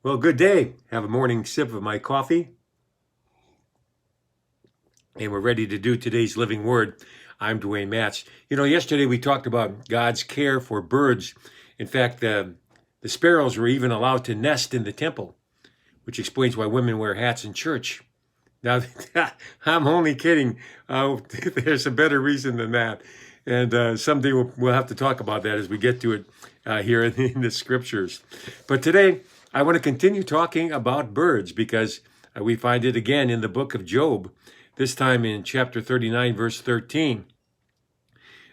Well, good day. Have a morning sip of my coffee, and we're ready to do today's living word. I'm Dwayne Matz. Yesterday we talked about God's care for birds. In fact, the sparrows were even allowed to nest in the temple, which explains why women wear hats in church. Now, I'm only kidding. There's a better reason than that. And someday we'll have to talk about that as we get to it here in the scriptures. But today, I want to continue talking about birds because we find it again in the book of Job, this time in chapter 39, verse 13.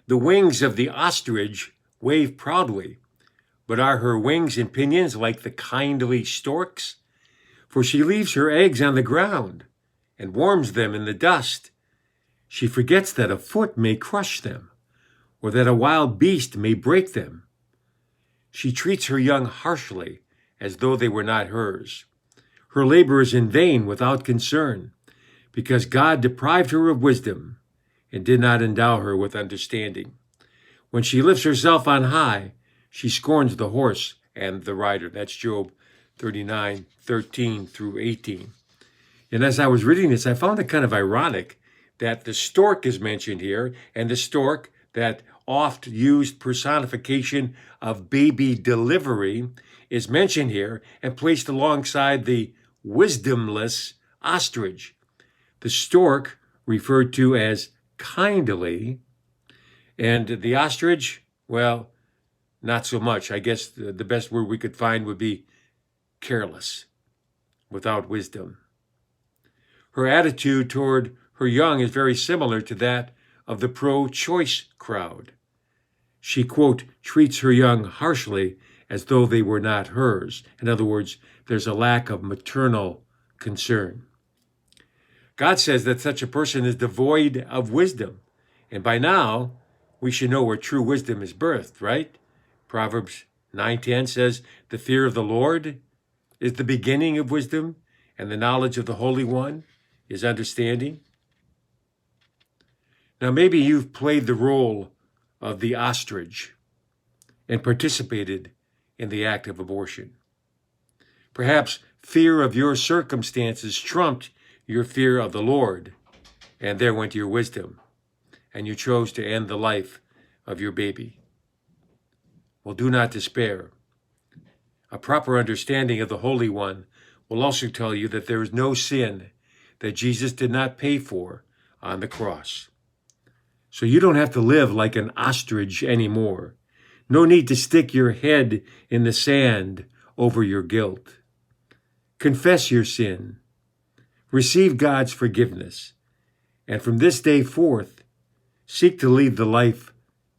The wings of the ostrich wave proudly, but are her wings and pinions like the kindly stork's? For she leaves her eggs on the ground and warms them in the dust. She forgets that a foot may crush them, or that a wild beast may break them. She treats her young harshly, as though they were not hers. Her labor is in vain without concern, because God deprived her of wisdom and did not endow her with understanding. When she lifts herself on high, she scorns the horse and the rider. That's Job 39, 13 through 18. And as I was reading this, I found it kind of ironic that the stork is mentioned here, and the stork, that oft used personification of baby delivery, is mentioned here and placed alongside the wisdomless ostrich. The stork referred to as kindly, and the ostrich, well, not so much. I guess the best word we could find would be careless, without wisdom. Her attitude toward her young is very similar to that of the pro-choice crowd. She, quote, treats her young harshly as though they were not hers. In other words, there's a lack of maternal concern. God says that such a person is devoid of wisdom. And by now, we should know where true wisdom is birthed, right? Proverbs 9:10 says, the fear of the Lord is the beginning of wisdom, and the knowledge of the Holy One is understanding. Now, maybe you've played the role of the ostrich and participated in the act of abortion. Perhaps fear of your circumstances trumped your fear of the Lord, and there went your wisdom, and you chose to end the life of your baby. Well, do not despair. A proper understanding of the Holy One will also tell you that there is no sin that Jesus did not pay for on the cross. So you don't have to live like an ostrich anymore. No need to stick your head in the sand over your guilt. Confess your sin. Receive God's forgiveness. And from this day forth, seek to lead the life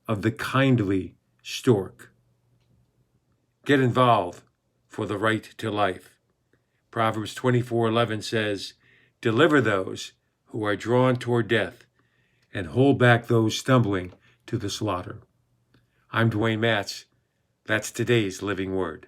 of the kindly stork. Get involved for the right to life. Proverbs 24:11 says, deliver those who are drawn toward death and hold back those stumbling to the slaughter. I'm Dwayne Matz. That's today's living word.